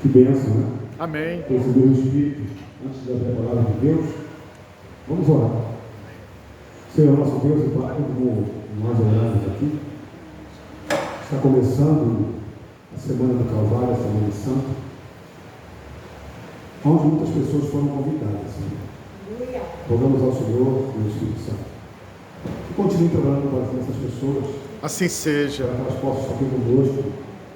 Que bênção, né? Amém. Receber o Espírito antes da palavra de Deus. Vamos orar. Senhor, nosso Deus e Pai, como nós oramos aqui, está começando a Semana do Calvário, a Semana Santa, onde muitas pessoas foram convidadas, Senhor. Rogamos ao Senhor e ao Espírito Santo que continue trabalhando com essas pessoas. Assim seja. Para que elas possam estar aqui conosco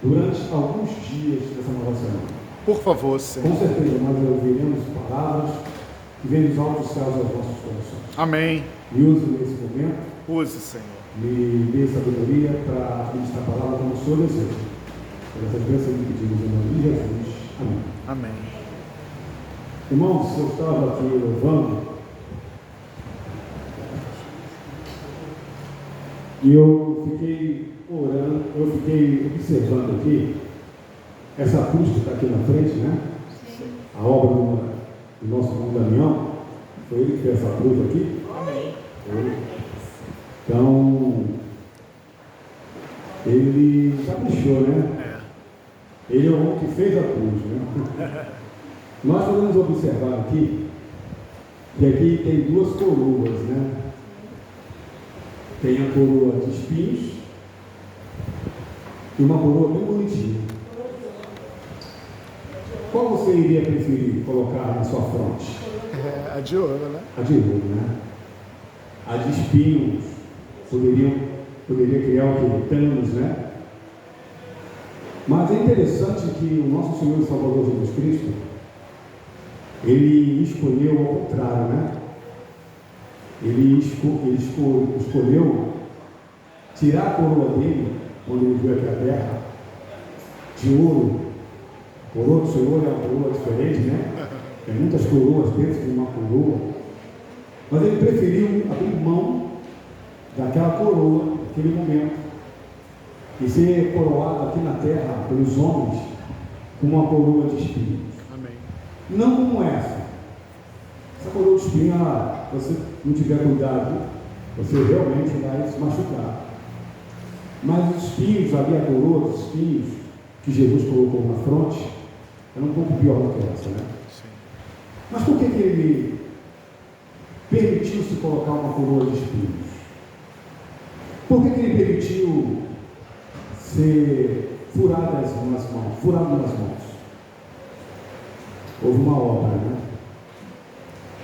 durante alguns dias dessa nova semana. Por favor, Senhor. Com certeza, nós ouviremos palavras que vêm dos altos céus aos nossos corações. Amém. Me use nesse momento. Use, Senhor. Me dê sabedoria para ministrar a palavra como o Senhor deseja. Por essas bênçãos que pedimos em nome de Jesus. Amém. Amém. Irmãos, eu estava aqui louvando e eu fiquei orando, eu fiquei observando aqui essa cruz que está aqui na frente, né? Sim. A obra do nosso irmão Damião. Foi ele que fez essa cruz aqui? Amém. Então, ele caprichou, né? Ele é o homem que fez a cruz, né? Nós podemos observar aqui que aqui tem duas coroas, né? Tem a coroa de espinhos e uma coroa bem bonitinha. Qual você iria preferir colocar na sua fronte? A de ouro, né? A de ouro, né? A de espinhos poderia criar o que? Tanos, né? Mas é interessante que o nosso Senhor e Salvador Jesus Cristo, ele escolheu ao contrário, né? Ele escolheu tirar a coroa dele, quando ele veio aqui à terra, de ouro. A coroa do Senhor é uma coroa diferente, né? Tem muitas coroas dentro de uma coroa. Mas ele preferiu abrir mão daquela coroa, naquele momento, e ser coroado aqui na terra pelos homens com uma coroa de espinhos. Amém. Não como essa. Essa coroa de espinhos, se você não tiver cuidado, você realmente vai se machucar. Mas os espinhos, ali a coroa dos espinhos que Jesus colocou na fronte, era um pouco pior do que essa, né? Sim. Mas por que ele permitiu-se colocar uma coroa de espinhos? Por que ele permitiu ser furado nas mãos? Houve uma obra, né?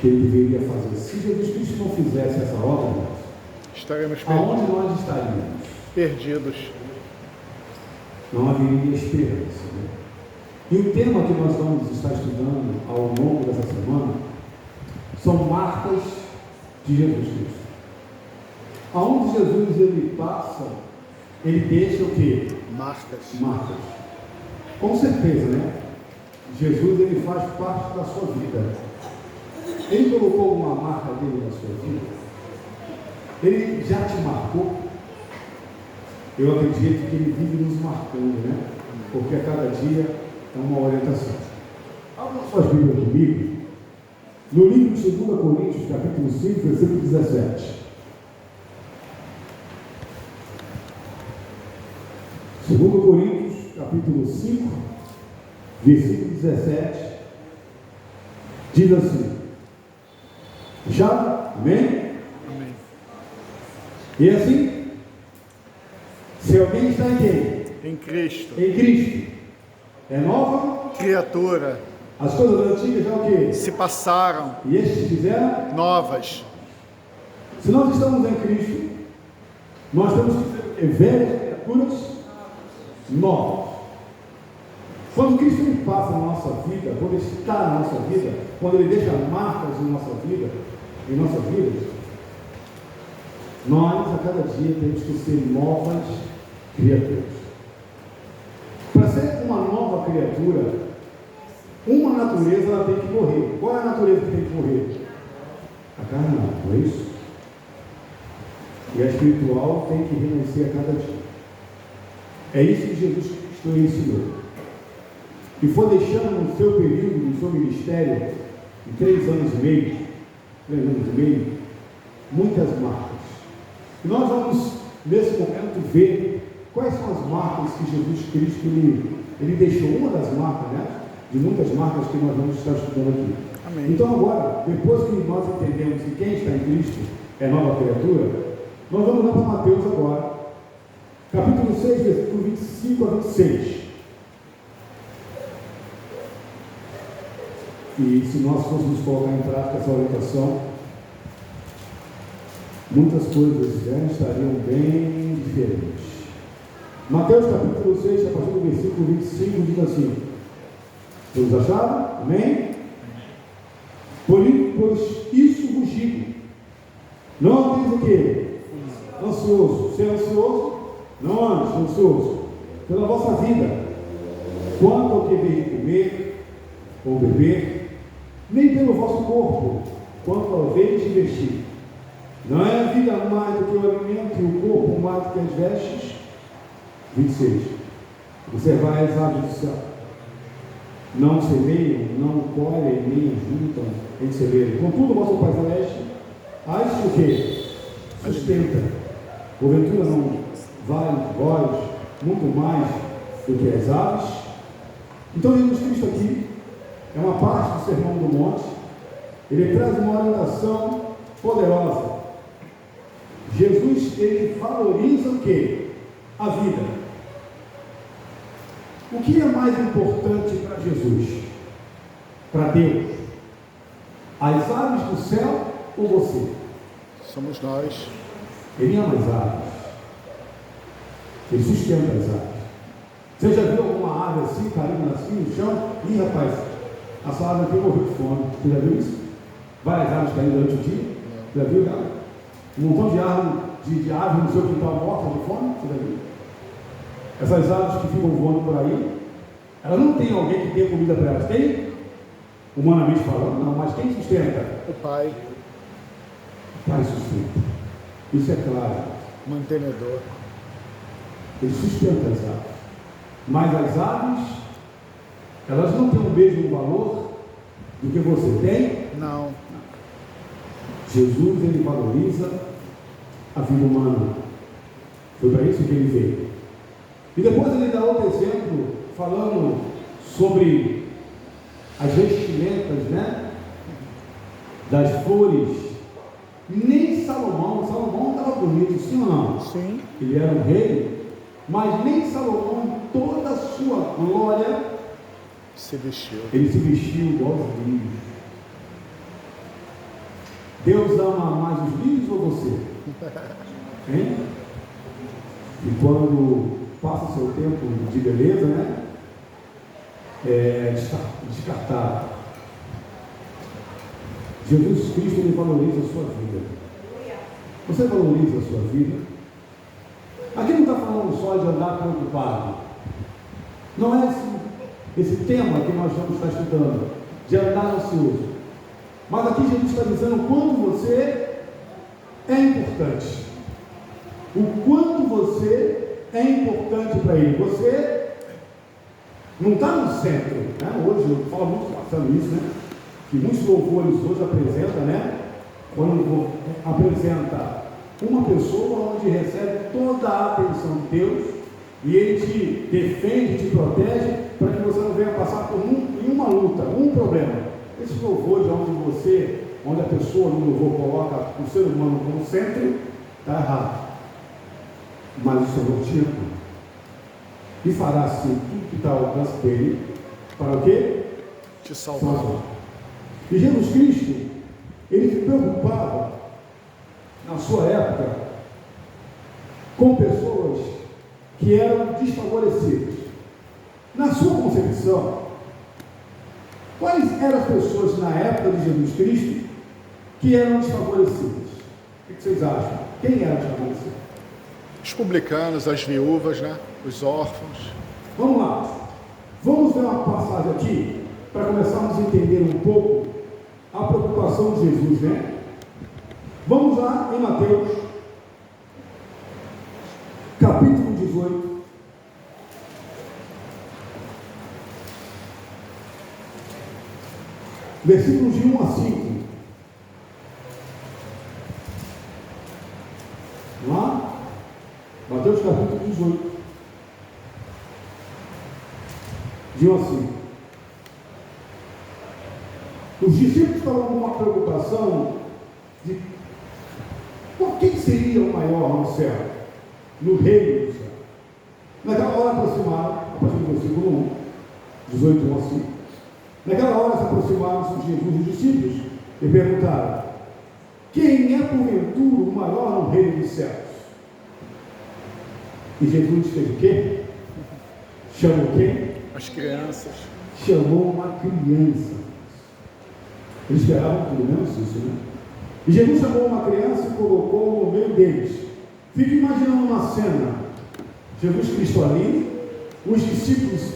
Que ele deveria fazer. Se Jesus Cristo não fizesse essa obra, estaremos perdidos. Aonde nós estaríamos? Perdidos. Não haveria esperança, né? E o tema que nós vamos estar estudando ao longo dessa semana são marcas de Jesus Cristo. Aonde Jesus ele passa, ele deixa o quê? Marcas. Marcas. Com certeza, né? Jesus ele faz parte da sua vida. Ele colocou uma marca dele na sua vida. Ele já te marcou. Eu acredito que ele vive nos marcando, né? Porque a cada dia é uma orientação. Abra suas Bíblias comigo, no livro de 2 Coríntios, capítulo 5, versículo 17. 2 Coríntios, capítulo 5, versículo 17, diz assim: já? Amém? Amém. E assim, se alguém está em quem? Em Cristo. Em Cristo. É nova criatura. As coisas antigas já o quê? Se passaram. E estes fizeram? Novas. Se nós estamos em Cristo, nós temos que ser o quê? Velhas criaturas novas. Quando Cristo ele passa na nossa vida, quando ele está na nossa vida, quando ele deixa marcas em nossa vida, nós a cada dia temos que ser novas criaturas. Para ser uma nova criatura, uma natureza ela tem que morrer. Qual é a natureza que tem que morrer? A carnal, não é isso? E a espiritual tem que renascer a cada dia. É isso que Jesus Cristo ensinou. E foi deixando no seu período, no seu ministério, em 3 anos e meio, muitas marcas. E nós vamos, nesse momento, ver quais são as marcas que Jesus Cristo ele deixou. Uma das marcas, né? de muitas marcas que nós vamos estar estudando aqui. Amém. Então agora, depois que nós entendemos que quem está em Cristo é nova criatura, nós vamos lá para Mateus agora, capítulo 6, versículo 25 a 26. E se nós fôssemos colocar em prática essa orientação, muitas coisas estariam bem diferentes. Mateus capítulo 6, a partir do versículo 25, diz assim: todos acharam? Amém? Pois isso vos digo, não andeis o quê? Ansioso. Ser ansioso? Não andes ansioso pela vossa vida, quanto ao que veio comer ou beber, nem pelo vosso corpo, quanto ao veio de vestir. Não é a vida mais do que o alimento e o corpo mais do que as vestes? 26. Observai as aves do céu. Não semeiam, não colhem, nem juntam em celeiro. Contudo, vosso Pai Celeste as o quê? Sustenta. Porventura não vale vós muito mais do que as aves? Então, Jesus Cristo aqui é uma parte do Sermão do Monte. Ele traz uma orientação poderosa. Jesus, ele valoriza o quê? A vida. O que é mais importante para Jesus? Para Deus? As aves do céu ou você? Somos nós. Ele ama as aves. Ele sustenta as aves. Você já viu alguma ave assim, caindo assim no chão? Ih, rapaz, essa ave aqui morreu de fome. Você já viu isso? Várias aves caindo durante o dia? Já viu, cara? Um montão de árvore no seu quintal morta de fome? Você já viu? Essas aves que ficam voando por aí, elas não têm alguém que dê comida para elas. Tem? Humanamente falando, não. Mas quem sustenta? O Pai. O Pai sustenta. Isso é claro. Mantenedor. Ele sustenta as aves. Mas as aves, elas não têm o mesmo valor do que você tem? Não. Jesus, ele valoriza a vida humana. Foi para isso que ele veio. E depois ele dá outro exemplo, falando sobre as vestimentas, né? Das flores. Nem Salomão estava bonito, sim ou não? Sim. Ele era um rei, mas nem Salomão, em toda a sua glória, Se vestiu. ele se vestiu igual aos lírios. Deus ama mais os lírios ou você? Hein? E quando passa o seu tempo de beleza, né? É descartado. Jesus Cristo, ele valoriza a sua vida. Você valoriza a sua vida? Aqui não está falando só de andar preocupado. Não é esse tema que nós vamos estar estudando, de andar ansioso. Mas aqui Jesus está dizendo o quanto você é importante. O quanto você é importante para Ele. Você não está no centro, né? Hoje eu falo muito passando isso, né? Que muitos louvores hoje apresentam, né? Quando apresenta uma pessoa onde recebe toda a atenção de Deus e Ele te defende, te protege para que você não venha passar por nenhuma luta, um problema. Esses louvores onde a pessoa no louvor coloca o ser humano como centro, está errado. Mas o Senhor te ama e fará assim tudo que está ao alcance dele para o quê? Te salvar. E Jesus Cristo, ele se preocupava na sua época com pessoas que eram desfavorecidas. Na sua concepção, quais eram as pessoas na época de Jesus Cristo que eram desfavorecidas? O que vocês acham? Quem era desfavorecido? Os publicanos, as viúvas, né? Os órfãos. Vamos lá. Vamos ver uma passagem aqui para começarmos a entender um pouco a preocupação de Jesus, né? Vamos lá em Mateus, capítulo 18. Versículos de 1 a 5. Vamos lá? Mateus capítulo 18. De 1 a 5. Os discípulos estavam com uma preocupação de quem seria o maior no céu, no reino do céu. Naquela hora aproximaram, a partir do versículo 1, 18, 1 assim, naquela hora se aproximaram de Jesus os discípulos e perguntaram: quem é porventura o maior no reino dos céus? E Jesus fez o quê? Chamou quem? As crianças. Chamou uma criança. Eles esperavam pelo menos isso, né? E Jesus chamou uma criança e colocou no meio deles. Fique imaginando uma cena. Jesus Cristo ali, os discípulos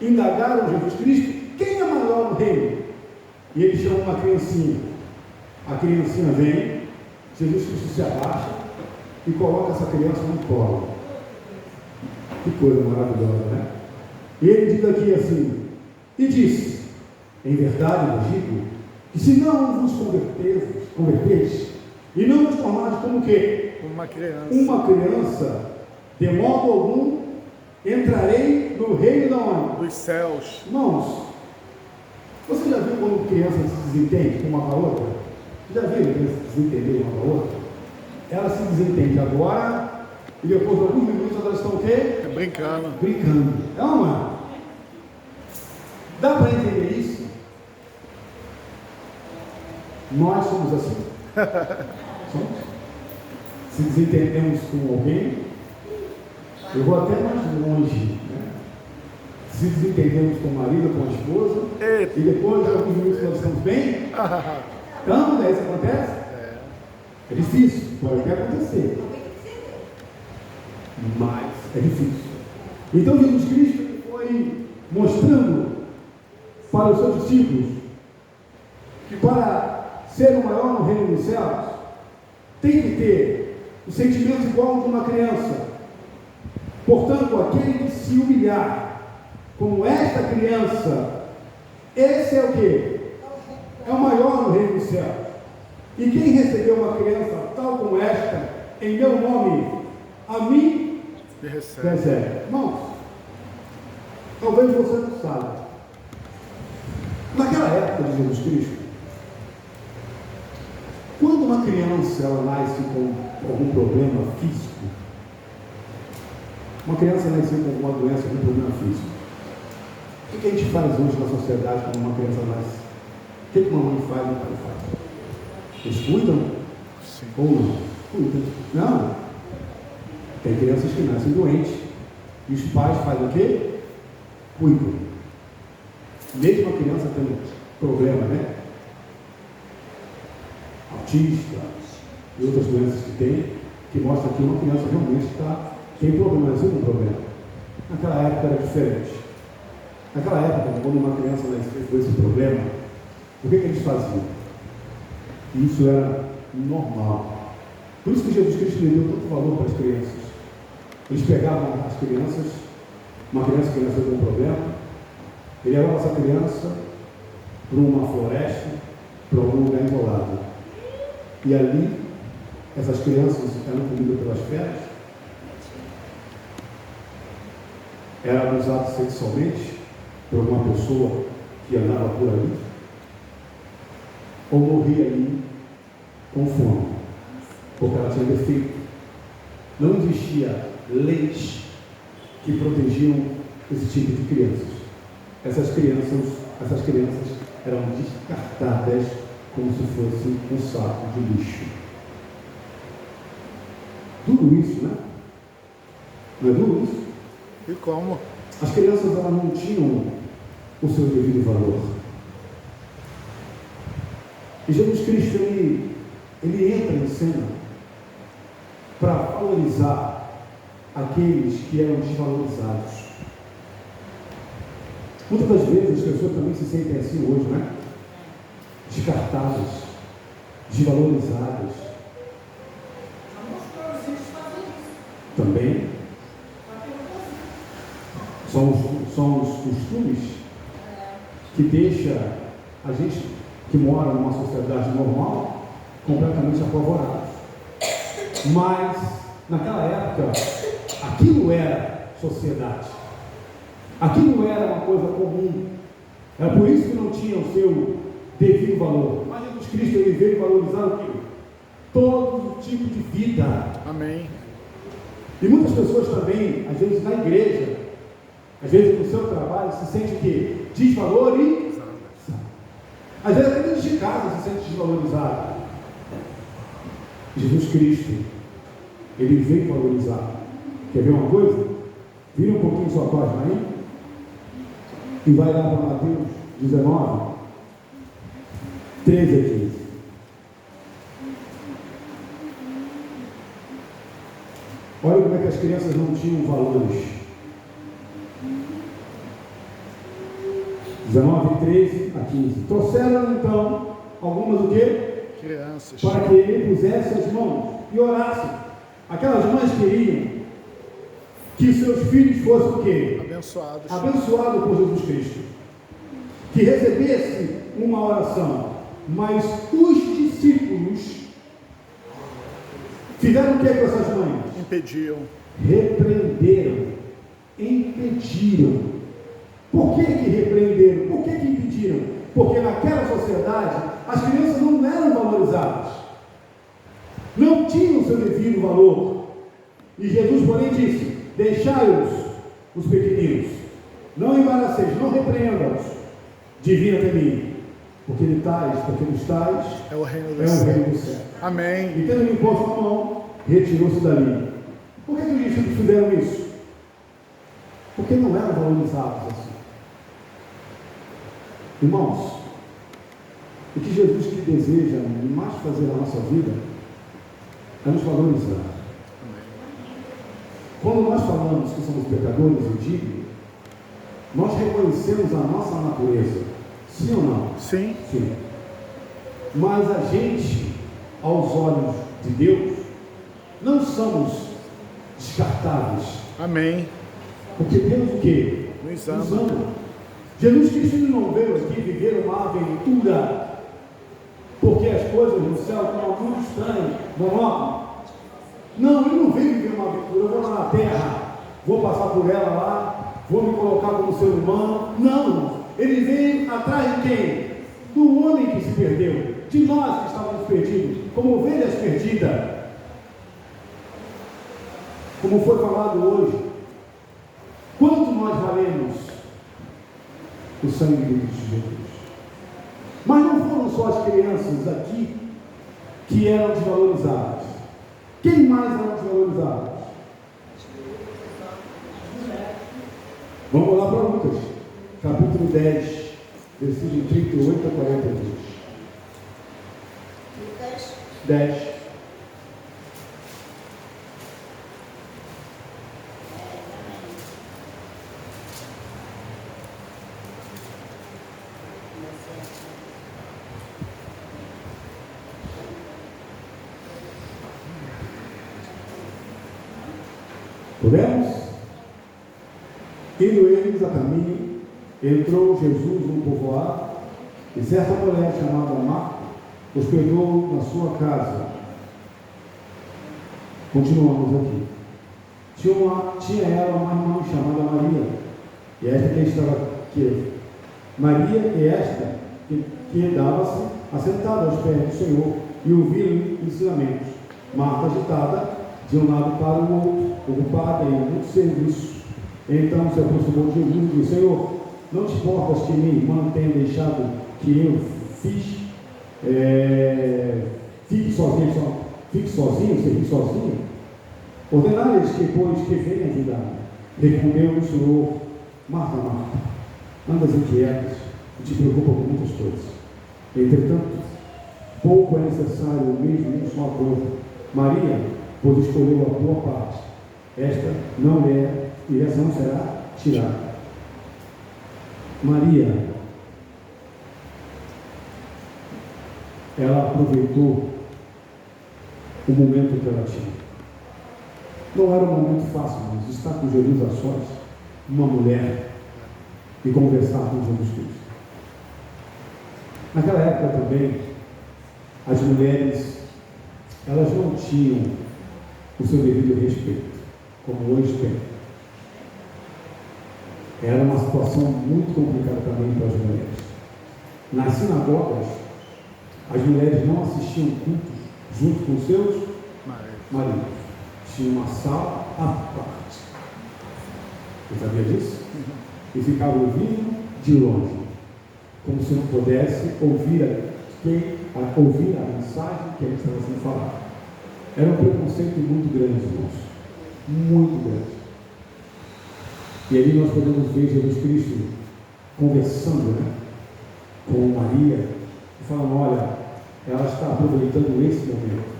indagaram Jesus Cristo: quem é maior no reino? E ele chama uma criancinha. A criancinha vem, Jesus Cristo se abaixa e coloca essa criança no colo. Que coisa maravilhosa, né? E ele diz aqui assim: e disse: em verdade vos digo, que se não vos converteis e não vos tornares como que? Uma criança. Uma criança, de modo algum entrarei no reino da onde? Dos céus. Irmãos, você já viu quando criança se desentende com uma com a outra? Já viu criança se desentender uma com a outra? Ela se desentende agora e depois de alguns minutos elas estão o quê? Brincando. Brincando. É uma. Dá para entender isso? Nós somos assim. Somos. Se desentendemos com alguém, eu vou até mais longe, né? Se desentendemos com o marido, com a esposa, e depois de alguns minutos nós estamos bem, então, daí isso acontece? É difícil, pode até acontecer, mas é difícil. Então Jesus Cristo foi mostrando para os seus discípulos que para ser o maior no reino dos céus tem que ter o sentimento igual de uma criança. Portanto, aquele que se humilhar como esta criança, esse é o que? É o maior no reino dos céus. E quem recebeu uma criança tal como esta, em meu nome, a mim recebe. Irmãos, talvez você não saiba. Naquela época de Jesus Cristo, quando uma criança ela nasce com algum problema físico, uma criança nasceu com alguma doença, algum problema físico, o que a gente faz hoje na sociedade quando uma criança nasce? O que uma mãe faz e um pai faz? Eles cuidam? Sim. Ou não? Cuidam. Não. Tem crianças que nascem doentes e os pais fazem o quê? Cuidam. Mesmo a criança tendo problema, né? Autista e outras doenças que tem, que mostra que uma criança realmente tem problema, mas não problema. Naquela época era diferente. Naquela época, quando uma criança nasceu com esse problema, o que eles faziam? Isso era normal. Por isso que Jesus Cristo lhe deu tanto valor para as crianças. Eles pegavam as crianças, uma criança que nasceu com um problema, ele levava essa criança para uma floresta, para algum lugar isolado. E ali, essas crianças eram comidas pelas feras, eram abusadas sexualmente por uma pessoa que andava por ali, ou morria ali com fome, porque ela tinha defeito. Não existia leis que protegiam esse tipo de crianças. Essas crianças eram descartadas como se fosse um saco de lixo. Tudo isso, né? Não é tudo isso? E como? As crianças elas não tinham o seu devido valor. E Jesus Cristo, ele entra em cena para valorizar aqueles que eram desvalorizados. Muitas das vezes as pessoas também se sentem assim hoje, né? Descartadas, desvalorizadas. Também são os costumes que deixam a gente que mora numa sociedade normal completamente apavorados. Mas naquela época aquilo era sociedade, aquilo era uma coisa comum. É por isso que não tinha o seu devido valor. Mas Jesus Cristo, ele veio valorizar o quê? Todo tipo de vida. Amém. E muitas pessoas também, às vezes na igreja, às vezes no seu trabalho, se sente o quê? Desvalorizado. Às vezes até dentro de casa se sente desvalorizado. Jesus Cristo, ele veio valorizar. Quer ver uma coisa? Vira um pouquinho sua página aí e vai lá para Mateus 19, 13 a 15. Olha como é que as crianças não tinham valores. 19, 13 a 15. Trouxeram então algumas o quê? Crianças. Para que ele pusesse as mãos e orasse. Aquelas mães queriam que seus filhos fossem o quê? Abençoados. Abençoados por Jesus Cristo. Que recebesse uma oração. Mas os discípulos fizeram o que com essas mães? Impediam. Repreenderam, impediram. Por que repreenderam? Por que impediram? Porque naquela sociedade as crianças não eram valorizadas, não tinham seu devido valor. E Jesus, porém, disse: deixai-os, os pequeninos, não embaraceis, não repreendam-os, divina até mim, porque ele tais, porque nos tais É o reino do é o céu. reino do céu. Amém. E tendo imposto a mão, retirou-se dali. Por que os discípulos fizeram isso? Porque não eram valorizados assim. Irmãos, o que Jesus que deseja mais fazer na nossa vida é nos valorizar. Quando nós falamos que somos pecadores e indignos, nós reconhecemos a nossa natureza. Sim ou não? Sim. Sim. Mas a gente, aos olhos de Deus, não somos descartáveis. Amém. Porque Deus o quê? Nos Nos ama. ama. Jesus Cristo não veio aqui viver uma aventura, porque as coisas no céu estão muito estranhas, monótonas. Não, ele não veio viver uma aventura. Eu vou lá na terra, vou passar por ela lá, vou me colocar como ser humano. Não, ele veio atrás de quem? Do homem que se perdeu, de nós que estávamos perdidos, como ovelhas perdidas. Como foi falado hoje, quanto nós valemos? O sangue de Jesus. Mas não foram só as crianças aqui que eram desvalorizadas. Quem mais eram desvalorizados? Vamos lá para Lucas, capítulo 10, versículo 38 a 42. Lucas 10. Podemos? Indo eles a caminho, entrou Jesus num povoado, e certa mulher chamada Marta hospedou na sua casa. Continuamos aqui. Tinha ela uma irmã chamada Maria, e esta que estava aqui. Maria e esta que dava-se assentada aos pés do Senhor e ouvia ensinamentos. Marta agitada de um lado para o outro, ocupada em muito serviço. Então se aproximou de Jesus e disse: Senhor, não te importas que minha irmã tenha deixado que eu fique sozinho, servir sozinho? Ordenar-lhes que, pois, que venha ajudar. Respondeu o Senhor: Marta, Marta, andas inquietas e te preocupa com muitas coisas. Entretanto, pouco é necessário mesmo uma só coisa. Maria, pois escolheu a boa parte, esta não é, e essa não será tirada. Maria, ela aproveitou o momento que ela tinha. Não era um momento fácil, mas estar com Jesus a sós, uma mulher, e conversar com Jesus Cristo. Naquela época também, as mulheres, elas não tinham o seu devido respeito, como hoje tem. Era uma situação muito complicada também para as mulheres. Nas sinagogas, as mulheres não assistiam cultos junto com seus maridos. Tinha uma sala à parte. Você sabia disso? E ficava ouvindo de longe, como se não pudesse ouvir a mensagem que ele estava sendo falada. Era um preconceito muito grande, irmãos. Muito grande. E ali nós podemos ver Jesus Cristo conversando, né, com Maria, e falando: olha, ela está aproveitando esse momento.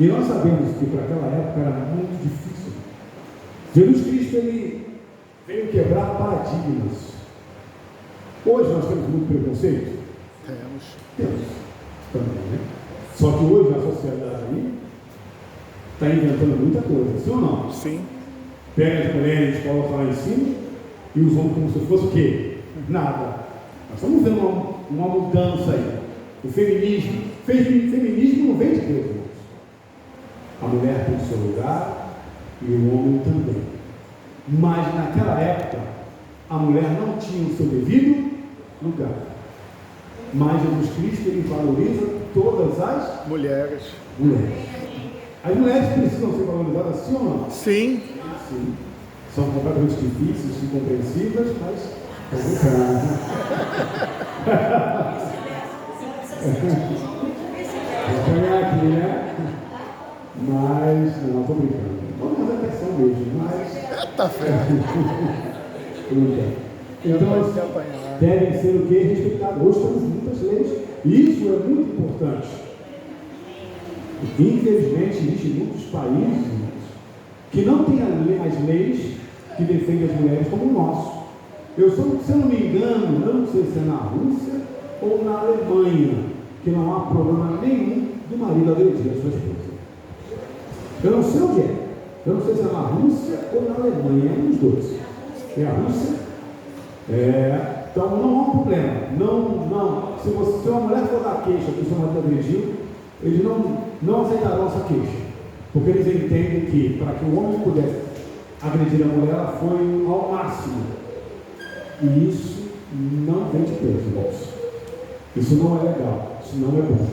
E nós sabemos que para aquela época era muito difícil. Jesus Cristo, ele veio quebrar paradigmas. Hoje nós temos muito preconceito? Temos também, né? Só que hoje a sociedade aí está inventando muita coisa, sim ou não? Sim. Pega as mulheres, coloca lá em cima e os homens como se fosse o quê? Nada. Nós estamos vendo uma mudança aí. O feminismo. Feminismo não vem de Deus, irmãos. A mulher tem o seu lugar e o homem também. Mas naquela época, a mulher não tinha o seu devido lugar. Mas Jesus Cristo, ele valoriza todas as mulheres. As mulheres precisam ser valorizadas, sim ou não? Sim. Sim. São completamente difíceis, incompreensíveis, mas vou ganhar aqui, né? Mas, não, estou brincando. Vamos fazer atenção mesmo, mas... Tá certo. Então, eles devem ser o que? Respeitados. Hoje temos muitas leis. E isso é muito importante. Infelizmente, existem muitos países que não têm as leis que defendem as mulheres como o nosso. Se eu não me engano, eu não sei se é na Rússia ou na Alemanha, que não há problema nenhum do marido agredir a sua esposa. Eu não sei onde é. Eu não sei se é na Rússia ou na Alemanha, é um dos dois. É a Rússia. Então não há um problema. Não. Se uma mulher for dar queixa que o seu marido agrediu, eles não aceitarão essa queixa. Porque eles entendem que para que o homem pudesse agredir a mulher, ela foi ao máximo. E isso não vem de Deus, irmãos. Isso não é legal, isso não é bom.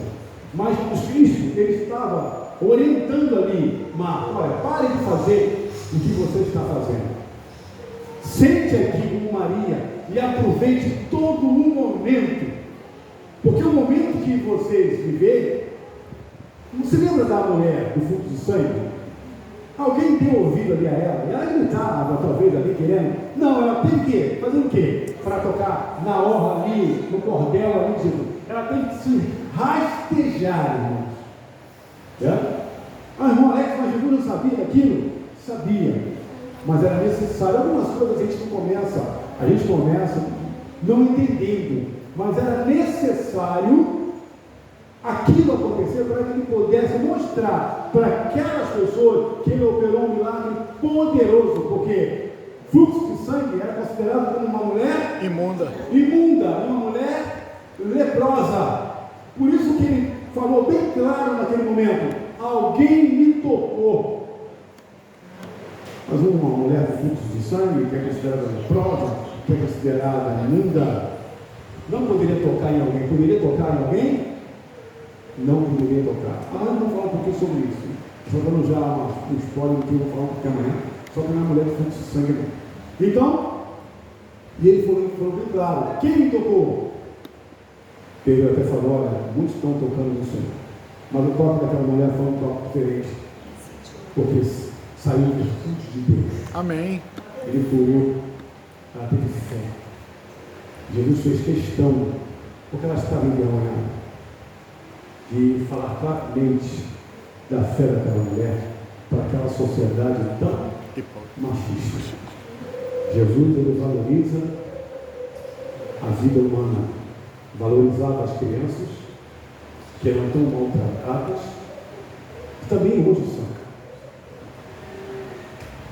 Mas Jesus Cristo, ele estava orientando ali: Marta, olha, pare de fazer o que você está fazendo. Sente aqui com Maria e aproveite todo um momento. Porque o momento que vocês viverem, você lembra da mulher do fluxo de sangue? Alguém deu ouvido ali a ela, e ela gritava talvez ali querendo. Não, ela tem que fazendo o quê? Para tocar na orla ali, no cordel ali de Jesus. Ela tem que se rastejar, irmãos. Irmão Alex, mas Jesus não sabia daquilo? Sabia, mas era necessário. Algumas coisas a gente começa não entendendo, mas era necessário aquilo acontecer para que ele pudesse mostrar para aquelas pessoas que ele operou um milagre poderoso, porque fluxo de sangue era considerado como uma mulher imunda, uma mulher leprosa. Por isso que ele falou bem claro naquele momento: alguém me tocou. Mas uma mulher de fluxo de sangue, que é considerada leprosa, que é considerada imunda, não poderia tocar em alguém. Poderia tocar em alguém? Não poderia tocar. Amanhã vamos falar um pouquinho sobre isso. Só dando já um spoiler do que eu vou falar um pouquinho amanhã. Só que não é mulher de fluxo de sangue não. Então, e ele falou bem claro: quem me tocou? Pedro até falou: olha, muitos estão tocando no Senhor. Mas o toque daquela mulher foi um toque diferente. Porque saiu do Espírito de Deus. Amém. Ele curou, ela teve fé. Jesus fez questão, porque ela estava envergonhada, de falar claramente da fé daquela mulher para aquela sociedade tão machista. Jesus, ele valoriza a vida humana, valorizava as crianças que eram tão maltratadas, que também hoje são.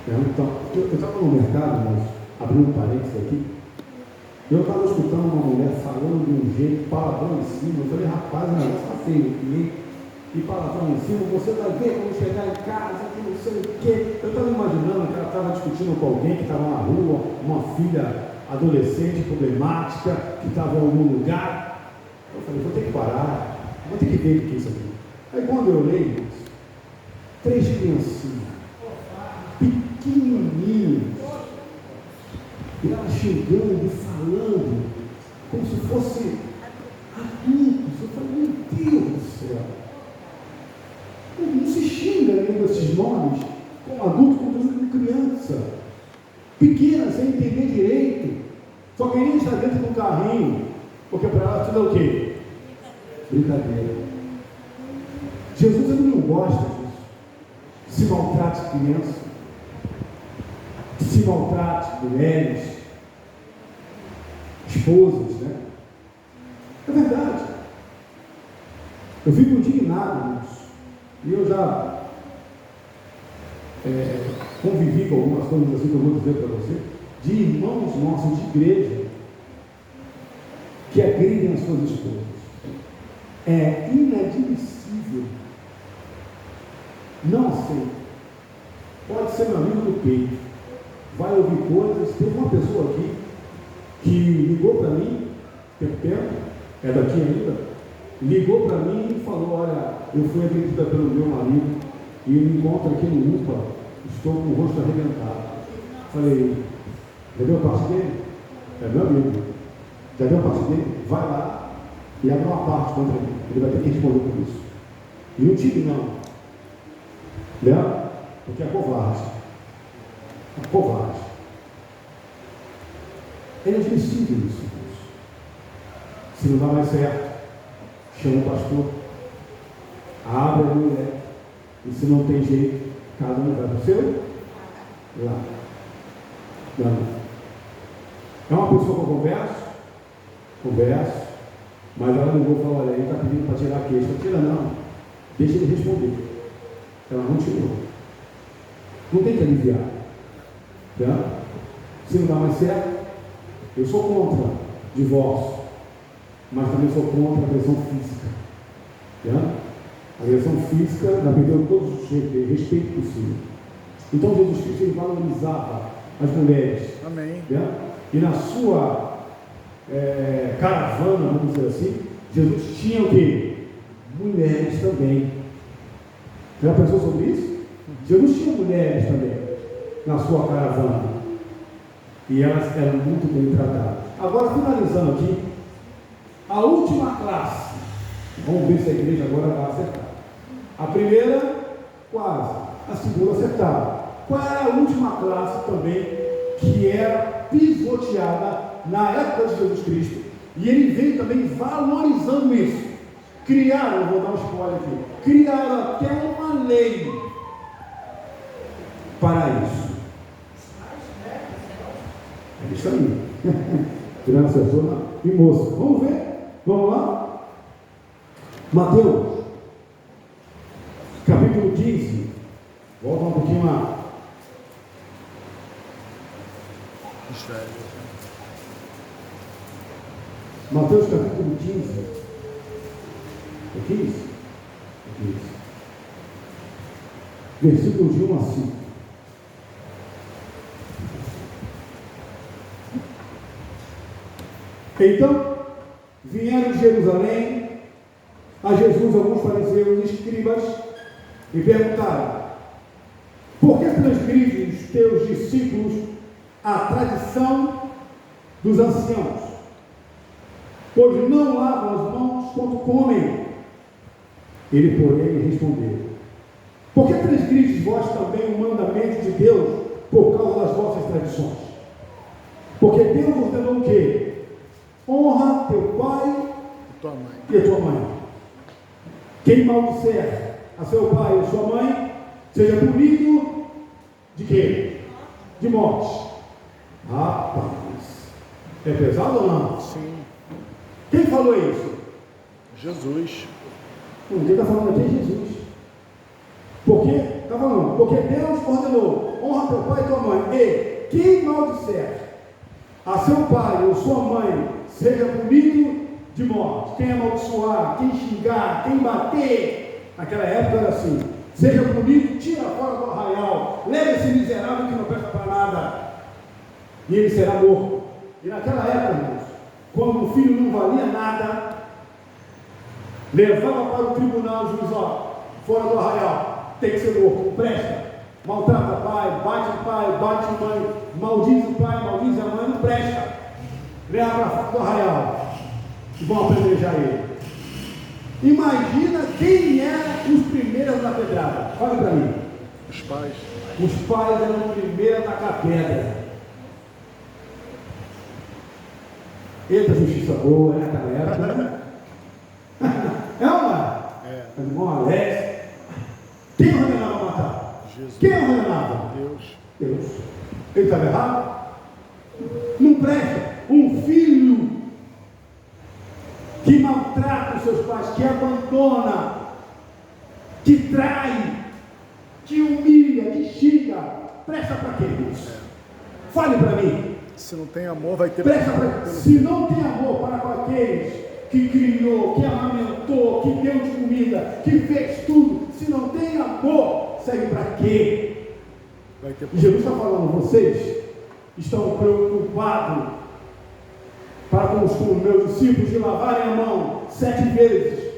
Então, eu estava no mercado, mas abrindo um parênteses aqui, eu estava escutando uma mulher falando de um jeito, palavrão em cima. Eu falei: rapaz, o negócio está feio aqui, e palavrão em cima, você vai ver quando chegar em casa, que não sei o quê. Eu estava imaginando que ela estava discutindo com alguém que estava na rua, uma filha adolescente problemática, que estava em algum lugar, Eu falei, vou ter que parar, vou ter que ver o que é isso aqui. Aí quando eu olhei, irmãos, 3 criancinhas, pequenininhas, e ela xingando e falando, como se fosse adultos. Eu falei, meu Deus do céu, não se xinga nenhum desses nomes como adulto, como criança, pequena, sem entender direito, só queria estar dentro de um carrinho, porque para ela tudo é o quê? Brincadeira. Jesus ele não gosta disso. Se maltrate criança, se maltrate mulheres, esposas, né? É verdade. Eu fico indignado nisso. E eu já convivi com algumas coisas assim que eu vou dizer para você, de irmãos nossos de igreja que agridem as suas esposas. É inadmissível. Não aceito. Pode ser meu amigo do peito. Vai ouvir coisas. Teve uma pessoa aqui que ligou para mim, tempo, é daqui ainda, ligou para mim e falou, olha, eu fui agredida pelo meu marido e me encontro aqui no UPA, estou com o rosto arrebentado. Falei, já deu a parte dele? É meu amigo. Já deu a parte dele? Vai lá e abre uma parte contra ele. Ele vai ter que responder por isso. E não tive não. Né? Porque é covarde. É covarde. É inadmissível isso. Se não dá mais certo, chama o pastor, abre a mulher, e se não tem jeito, cada um vai para o seu lado. Não. É uma pessoa que eu converso, mas ela não vou falar, olha, ele está pedindo para tirar a queixa. Tira não, deixa ele responder. Ela não tirou. Não tem que aliviar. Tá? Se não dá mais certo, eu sou contra divórcio, mas também sou contra a agressão física. Tá? A agressão física, na perdeu todos os respeito possível. Então Jesus Cristo ele valorizava as mulheres. Amém. Tá? E na sua caravana, vamos dizer assim, Jesus tinha o quê? Mulheres também. Já pensou sobre isso? Jesus tinha mulheres também na sua caravana. E elas eram muito bem tratadas. Agora, finalizando aqui, a última classe. Vamos ver se a igreja agora vai acertar. A primeira, quase. A segunda, acertava. Qual era a última classe também que era pisoteada na época de Jesus Cristo? E ele veio também valorizando isso. Criaram, vou dar um spoiler aqui, criaram até uma lei para isso. É isso aí. Tirando assessor e moça. Vamos ver? Vamos lá? Mateus, capítulo 15. Volta um pouquinho lá. Mateus capítulo 15. É 15? 15. Versículos de 1 a 5. Então, vieram de Jerusalém a Jesus alguns fariseus e escribas e perguntaram: por que transgrides os teus discípulos a tradição dos anciãos? Pois não lavam as mãos quando comem. Ele, porém, respondeu: por que transgrides vós também o mandamento de Deus por causa das vossas tradições? Porque Deus ordenou o quê? Honra teu pai e a tua mãe. Quem maldisser a seu pai ou sua mãe, seja punido de quê? De morte. Rapaz, é pesado ou não? Sim. Quem falou isso? Jesus. Quem está falando aqui é Jesus. Porque, está falando, porque Deus ordenou: honra teu pai e tua mãe. E quem maldisser a seu pai ou sua mãe, seja punido de morte. Quem amaldiçoar, quem xingar, quem bater, naquela época era assim: seja punido, tira fora do arraial, leve esse miserável que não presta para nada, e ele será morto. E naquela época, irmãos, quando o filho não valia nada, levava para o tribunal, o juiz, ó, fora do arraial, tem que ser morto, não presta. Maltrata pai, bate mãe, maldiz o pai, maldiz a mãe, não presta. Leva para fora do arraial e vão apedrejar ele. Imagina quem eram os primeiros na pedrada. Fala para mim. Os pais. Os pais eram os primeiros a tacar pedra. Eita, justiça boa, né, naquela época, né? É uma? É. O irmão Alex. Quem ordenava matar? Jesus. Quem ordenava? Deus. Deus. Ele estava errado? Não presta. Um filho que maltrata os seus pais, que abandona, que trai, que humilha, que xinga, presta para quê, Deus? Fale para mim. Se não tem amor, vai ter... Presta para... Se não tem amor para com aqueles que criou, que amamentou, que deu de comida, que fez tudo, se não tem amor, serve para quê? Vai ter... Jesus está falando, vocês estão preocupados para com os meus discípulos de lavarem a mão 7 vezes,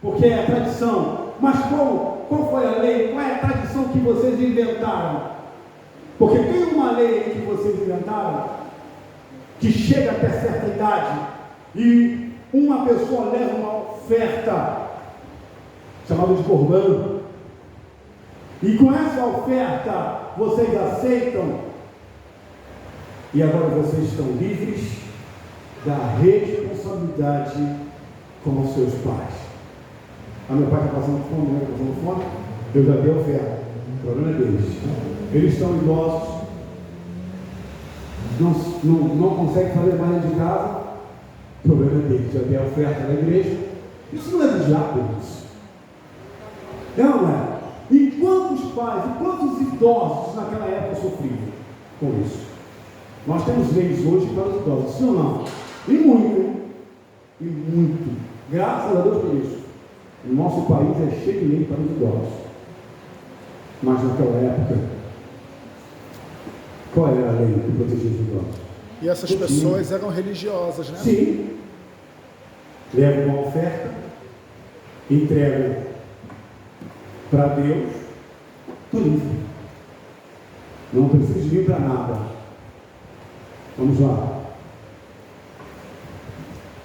porque é a tradição. Mas qual foi a lei? Qual é a tradição que vocês inventaram? Porque tem uma lei aí que vocês inventaram, que chega até certa idade, e uma pessoa leva uma oferta, chamada de corbã, e com essa oferta vocês aceitam, e agora vocês estão livres da responsabilidade com os seus pais. Meu pai está passando fome, né? Está passando fome, eu já dei oferta. O problema é deles. Eles estão idosos, não conseguem fazer mais dentro de casa. O problema é deles. Já dei a oferta na igreja. Isso não é do diabo, isso. É ou não é? E quantos pais, e quantos idosos naquela época sofriam com isso? Nós temos leis hoje para os idosos, sim ou não? E muito, hein? E muito. Graças a Deus por isso. O nosso país é cheio de lei para os idosos. Mas naquela época, qual era a lei que protegia os idosos? E essas pessoas eram religiosas, né? Sim. Levam uma oferta, entregam para Deus, tudo isso. Não precisa de vir para nada. Vamos lá.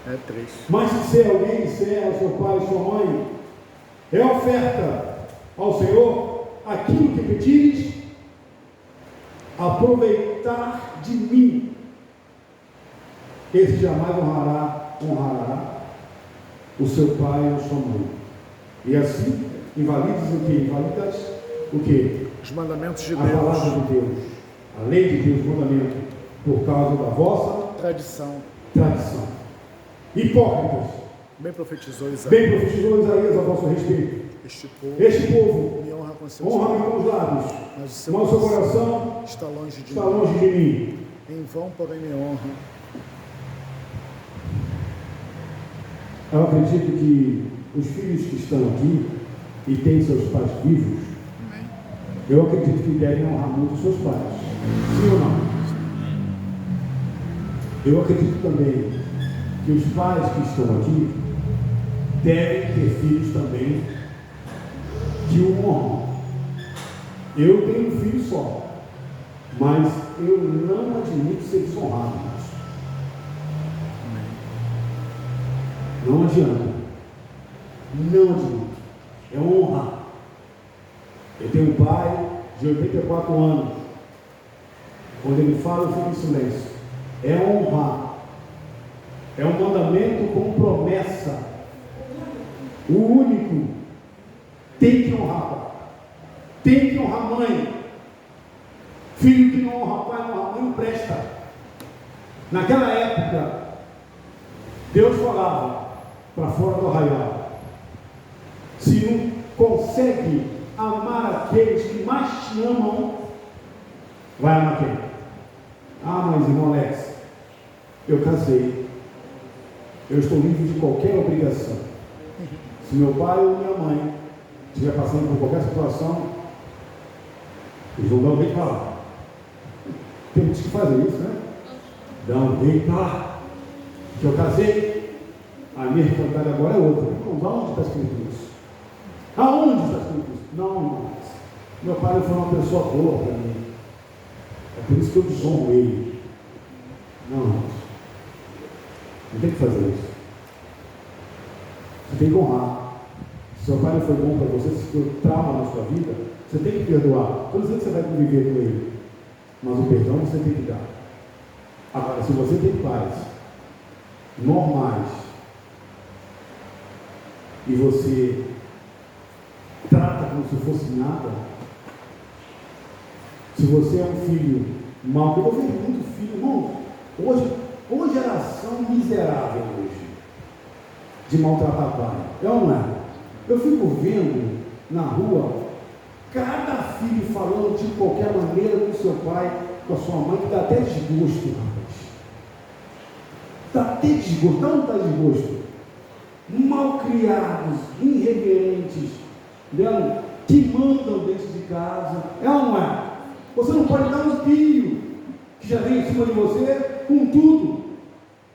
É 3. Mas se alguém disser ao seu pai e sua mãe, é oferta ao Senhor, aquilo que pedires, aproveitar de mim, esse jamais honrará o seu pai ou sua mãe. E assim, invalidas o que? Invalidas o que? Os mandamentos de a Deus. palavra de Deus, a lei de Deus, o mandamento, por causa da vossa Tradição. Hipócritas. Bem profetizou Isaías. Bem profetizou Isaías a vosso respeito. Este povo me honra com seus honra-me com os lábios, mas o seu coração está longe de mim. Em vão, porém, me honram. Eu acredito que os filhos que estão aqui e têm seus pais vivos, Amém. eu acredito que devem honrar muito os seus pais. Sim ou não? Eu acredito também que os pais que estão aqui devem ter filhos também que o honram. Eu tenho um filho só, mas eu não admito ser desonrado. Não adianta. Não admito. É honra. Eu tenho um pai de 84 anos. Quando ele fala, eu fico em silêncio. É honrar. É um mandamento com promessa. O único. Tem que honrar pai. Tem que honrar mãe. Filho que não honra pai, não honra mãe, não presta. Naquela época, Deus falava para fora do arraial: se não consegue amar aqueles que mais te amam, vai amar quem? Ah, mas irmão Alex, eu casei, eu estou livre de qualquer obrigação. Se meu pai ou minha mãe estiver passando por qualquer situação, eles vão dar um jeito para lá. Tem muitos que fazem isso, né? Dá um jeito para lá. Que eu casei, A minha responsabilidade agora é outra. Irmãos, aonde está escrito isso? Aonde está escrito isso? Não, irmãos. Meu pai foi uma pessoa boa para mim. É por isso que eu desonro ele. Não, irmãos. Não tem que fazer isso. Você tem que honrar. Se seu pai não foi bom para você, se foi trauma na sua vida, você tem que perdoar. Estou dizendo que você vai conviver com ele, mas o perdão você tem que dar. Agora, se você tem pais normais e você trata como se fosse nada, se você é um filho mau, eu vejo muito filho, irmão, hoje geração miserável hoje, de maltratar pai, é ou não é? Eu fico vendo na rua cada filho falando de qualquer maneira com seu pai, com a sua mãe, que dá até desgosto, rapaz. Dá até desgosto, não dá desgosto. Mal criados, irreverentes, né? Que mandam dentro de casa, é ou não é? Você não pode dar um filho que já vem em cima de você com tudo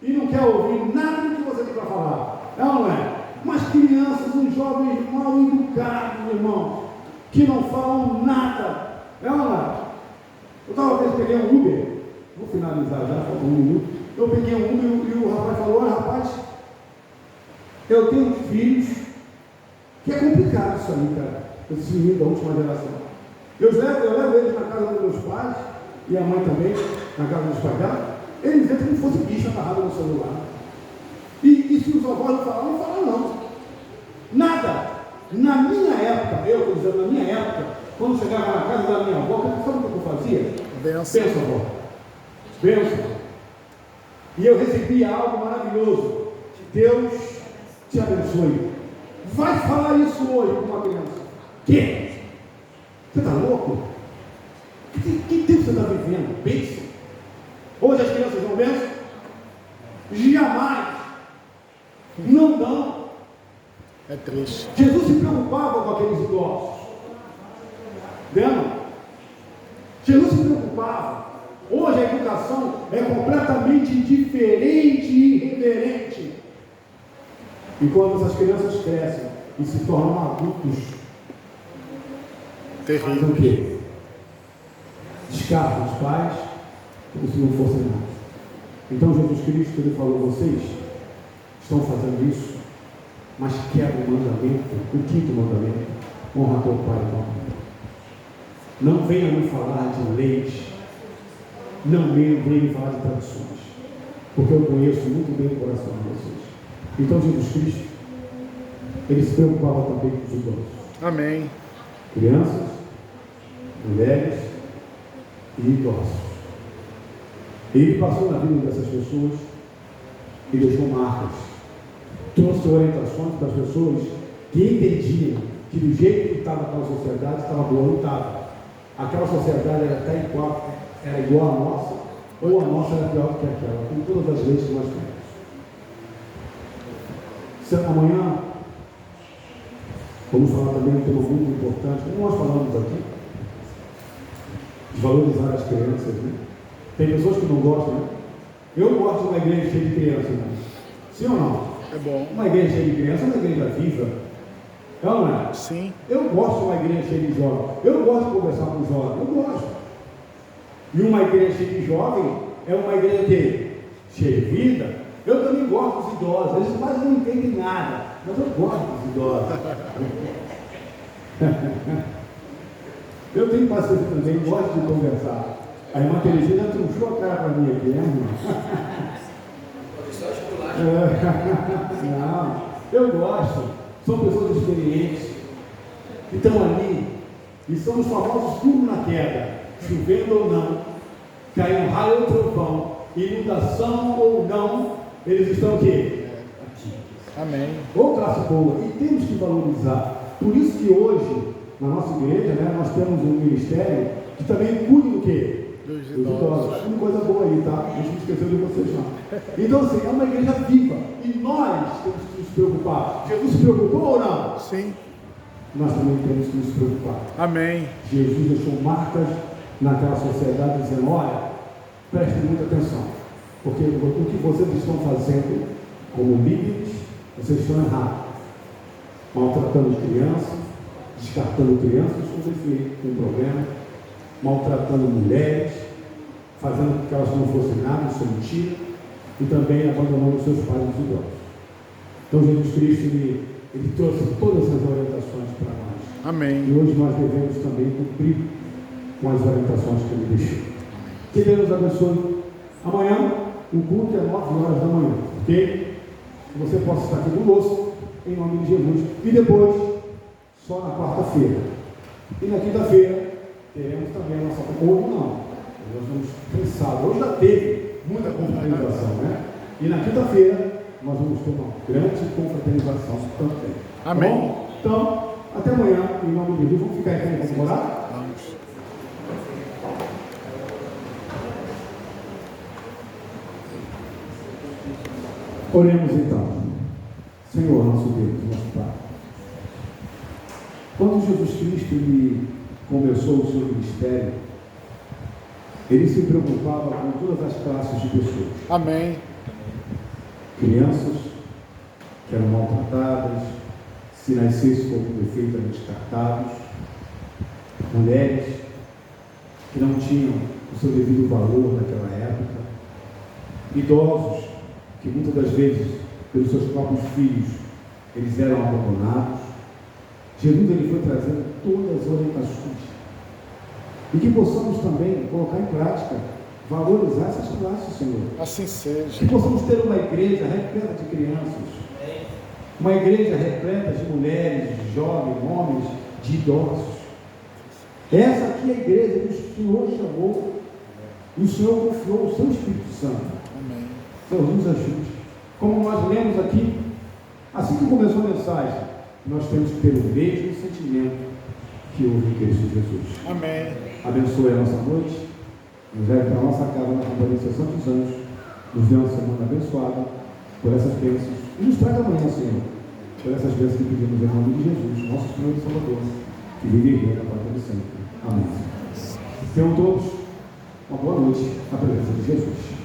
e não quer ouvir nada do que você tem para falar, é ou não é? Umas crianças, uns jovens mal educados, irmão, que não falam nada, é ou não é? Eu estava vez peguei um Uber, vou finalizar já, falta um minuto. Eu peguei um Uber e o rapaz falou: olha, rapaz, eu tenho filhos, que é complicado isso aí, cara, esse menino da última geração. Eu levo eles na casa dos meus pais, e a mãe também, na casa dos pais dela, eles entram como se fosse bicho agarrado no celular. E se os avós não falam, não falam não. Nada. Na minha época, eu estou dizendo, na minha época, quando chegava na casa da minha avó, sabe o que eu fazia? Benção. Benção, avó. Benção. E eu recebia algo maravilhoso. Deus te abençoe. Vai falar isso hoje com uma criança. Que? Você está louco? Que tempo você está vivendo? Bênção. Hoje as crianças dão bênção? Jamais. Não dão. É triste. Jesus se preocupava com aqueles idosos. Vendo? Jesus se preocupava. Hoje a educação é completamente diferente e irreverente. E quando essas crianças crescem e se tornam adultos, fazem o quê? Descartam os pais como se não fosse nada. Então Jesus Cristo, ele falou: vocês estão fazendo isso, mas quebram o mandamento, o 5º mandamento: honra teu pai e tua mãe. Não venha me falar de leis, não venha me falar de tradições, porque eu conheço muito bem o coração de vocês. Então Jesus Cristo, ele se preocupava também com os idosos. Amém. Crianças, mulheres e idosos. Ele passou na vida dessas pessoas e deixou marcas. Trouxe orientações para as pessoas que entendiam que do jeito que estava aquela sociedade, estava boa, não estava. Aquela sociedade era até igual à nossa, ou a nossa era pior do que aquela, com todas as leis que nós temos. Amanhã vamos falar também de um tema muito importante, como nós falamos aqui, de valorizar as crianças, né? Tem pessoas que não gostam, né? Eu gosto de uma igreja cheia de crianças, né? Sim ou não? É bom. Uma igreja cheia de crianças é uma igreja viva. É ou não é? Sim. Eu gosto de uma igreja cheia de jovens. Eu gosto de conversar com jovens. Eu gosto. E uma igreja cheia de jovens é uma igreja que cheia de vida. Eu também gosto dos idosos. Eles quase não entendem nada, mas eu gosto dos idosos. Eu tenho paciência também, gosto de conversar. A irmã Terezinha truchou a cara para mim aqui, né, irmã? Não, eu gosto. São pessoas experientes que estão ali e são os famosos pulos na queda, chovendo ou não, caindo raio ou trovão, inundação ou não, eles estão aqui. Amém. Ou classe boa, e temos que valorizar. Por isso que hoje, na nossa igreja, né, nós temos um ministério que também cuida do quê? Dos idosos. Uma coisa boa aí, tá? A gente não esqueceu de vocês, não. Então, assim, é uma igreja viva. E nós temos que nos preocupar. Jesus se preocupou ou não? Sim. Nós também temos que nos preocupar. Amém. Jesus deixou marcas naquela sociedade dizendo: olha, prestem muita atenção. Porque o que vocês estão fazendo como líderes, Vocês estão errados. Maltratando crianças, descartando crianças com defeito, com problema, maltratando mulheres, fazendo com que elas não fossem nada, isso é mentira, e também abandonando seus pais e idosos. Então Jesus Cristo, ele trouxe todas essas orientações para nós. Amém. E hoje nós devemos também cumprir com as orientações que ele deixou. Que Deus nos abençoe. Amanhã, o culto é 9 horas da manhã, ok? Que você possa estar aqui conosco, em nome de Jesus. E depois, só na quarta-feira. E na quinta-feira, teremos também a nossa... Hoje não. Nós vamos pensar. Hoje já teve muita confraternização, né? E na quinta-feira, nós vamos ter uma grande confraternização também. Amém. Tá bom? Então, até amanhã, em nome de Jesus. Vamos ficar aqui, vamos orar? Vamos. Oremos então. Senhor, nosso Deus, nosso Pai. Quando Jesus Cristo ele começou o seu ministério, ele se preocupava com todas as classes de pessoas. Amém. Crianças que eram maltratadas, se nascesse com algum defeito eram descartados, mulheres que não tinham o seu devido valor naquela época, idosos que muitas das vezes, pelos seus próprios filhos, eles eram abandonados. Jesus ele foi trazendo todas as orientações e que possamos também colocar em prática, valorizar essas classes, Senhor. Assim seja. Que possamos ter uma igreja repleta de crianças, uma igreja repleta de mulheres, de jovens, homens, de idosos. Essa aqui é a igreja que o Senhor chamou, e o Senhor confiou o seu Espírito Santo. Amém. Senhor, nos ajude. Como nós lemos aqui, assim que começou a mensagem, nós temos que ter o mesmo sentimento que houve em Cristo Jesus. Amém. Abençoe a nossa noite, nos leve para a nossa casa na companhia dos Santos Anjos, nos dê uma semana abençoada por essas bênçãos e nos traga amanhã, Senhor, por essas bênçãos que pedimos em nome de Jesus, nosso Senhor e Salvador, que vive e reina para todo sempre. Amém. Tenham todos uma boa noite na presença de Jesus.